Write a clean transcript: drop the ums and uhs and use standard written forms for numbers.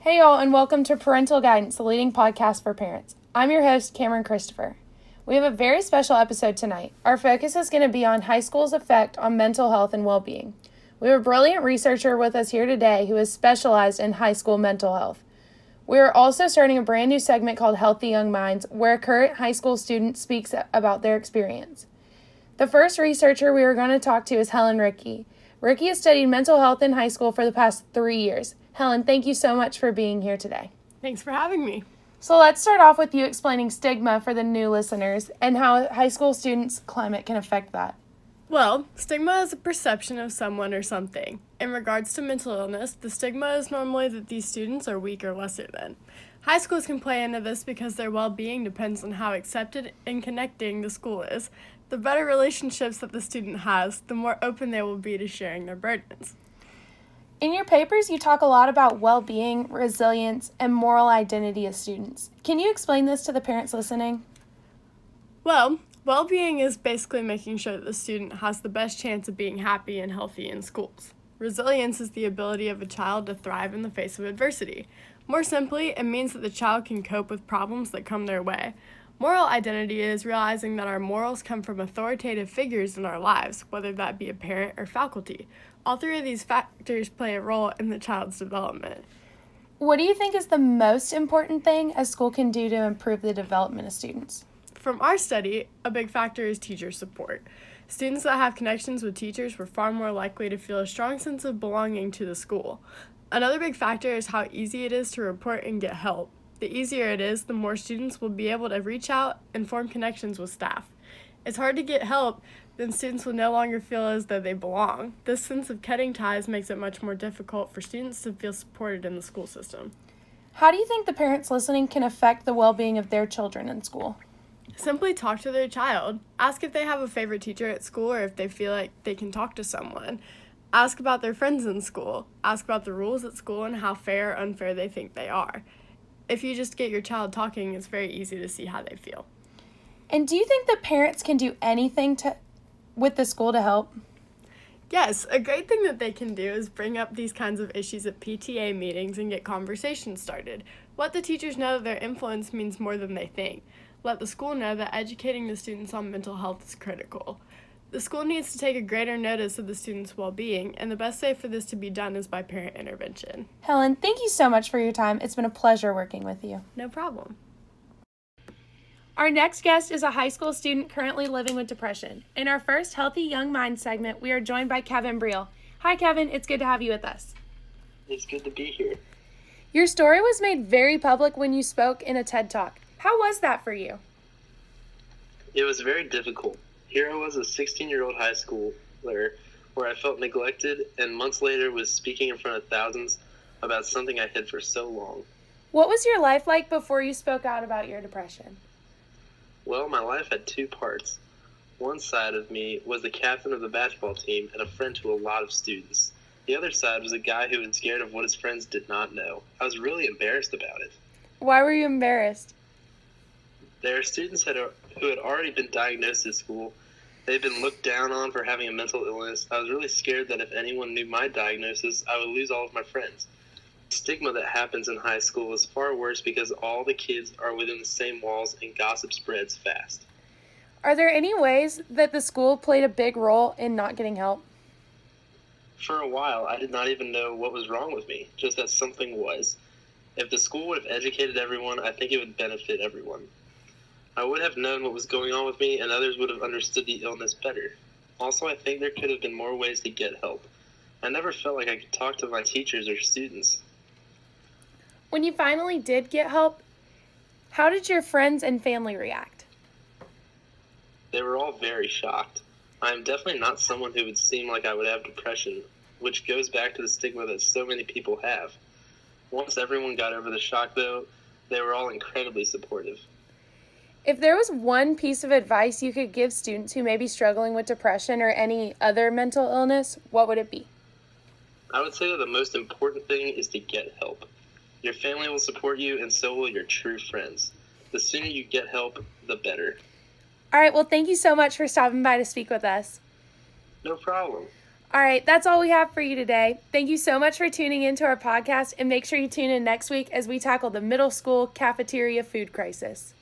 Hey y'all, and welcome to Parental Guidance, the leading podcast for parents. I'm your host, Cameron Christopher. We have a very special episode tonight. Our focus is going to be on high school's effect on mental health and well-being. We have a brilliant researcher with us here today who is specialized in high school mental health. We are also starting a brand new segment called Healthy Young Minds, where a current high school student speaks about their experience. The first researcher we are going to talk to is Helen Rickey. Rickey has studied mental health in high school for the past 3 years. Helen, thank you so much for being here today. Thanks for having me. So let's start off with you explaining stigma for the new listeners and how high school students' climate can affect that. Well, stigma is a perception of someone or something. In regards to mental illness, the stigma is normally that these students are weak or lesser than. High schools can play into this because their well-being depends on how accepted and connecting the school is. The better relationships that the student has, the more open they will be to sharing their burdens. In your papers, you talk a lot about well-being, resilience, and moral identity of students. Can you explain this to the parents listening? Well, well-being is basically making sure that the student has the best chance of being happy and healthy in schools. Resilience is the ability of a child to thrive in the face of adversity. More simply, it means that the child can cope with problems that come their way. Moral identity is realizing that our morals come from authoritative figures in our lives, whether that be a parent or faculty. All three of these factors play a role in the child's development. What do you think is the most important thing a school can do to improve the development of students? From our study, a big factor is teacher support. Students that have connections with teachers were far more likely to feel a strong sense of belonging to the school. Another big factor is how easy it is to report and get help. The easier it is, the more students will be able to reach out and form connections with staff. It's hard to get help, then students will no longer feel as though they belong. This sense of cutting ties makes it much more difficult for students to feel supported in the school system. How do you think the parents listening can affect the well-being of their children in school? Simply talk to their child. Ask if they have a favorite teacher at school or if they feel like they can talk to someone. Ask about their friends in school. Ask about the rules at school and how fair or unfair they think they are. If you just get your child talking, it's very easy to see how they feel. And do you think the parents can do anything with the school to help? Yes, a great thing that they can do is bring up these kinds of issues at PTA meetings and get conversations started. Let the teachers know that their influence means more than they think. Let the school know that educating the students on mental health is critical. The school needs to take a greater notice of the students' well-being, and the best way for this to be done is by parent intervention. Helen, thank you so much for your time. It's been a pleasure working with you. No problem. Our next guest is a high school student currently living with depression. In our first Healthy Young Minds segment, we are joined by Kevin Briel. Hi, Kevin. It's good to have you with us. It's good to be here. Your story was made very public when you spoke in a TED Talk. How was that for you? It was very difficult. Here I was, a 16-year-old high schooler, where I felt neglected, and months later was speaking in front of thousands about something I hid for so long. What was your life like before you spoke out about your depression? Well, my life had two parts. One side of me was the captain of the basketball team and a friend to a lot of students. The other side was a guy who was scared of what his friends did not know. I was really embarrassed about it. Why were you embarrassed? There are students who had already been diagnosed at school. They'd been looked down on for having a mental illness. I was really scared that if anyone knew my diagnosis, I would lose all of my friends. The stigma that happens in high school is far worse because all the kids are within the same walls and gossip spreads fast. Are there any ways that the school played a big role in not getting help? For a while, I did not even know what was wrong with me, just that something was. If the school would have educated everyone, I think it would benefit everyone. I would have known what was going on with me, and others would have understood the illness better. Also, I think there could have been more ways to get help. I never felt like I could talk to my teachers or students. When you finally did get help, how did your friends and family react? They were all very shocked. I am definitely not someone who would seem like I would have depression, which goes back to the stigma that so many people have. Once everyone got over the shock, though, they were all incredibly supportive. If there was one piece of advice you could give students who may be struggling with depression or any other mental illness, what would it be? I would say that the most important thing is to get help. Your family will support you, and so will your true friends. The sooner you get help, the better. All right, well, thank you so much for stopping by to speak with us. No problem. All right, that's all we have for you today. Thank you so much for tuning into our podcast, and make sure you tune in next week as we tackle the middle school cafeteria food crisis.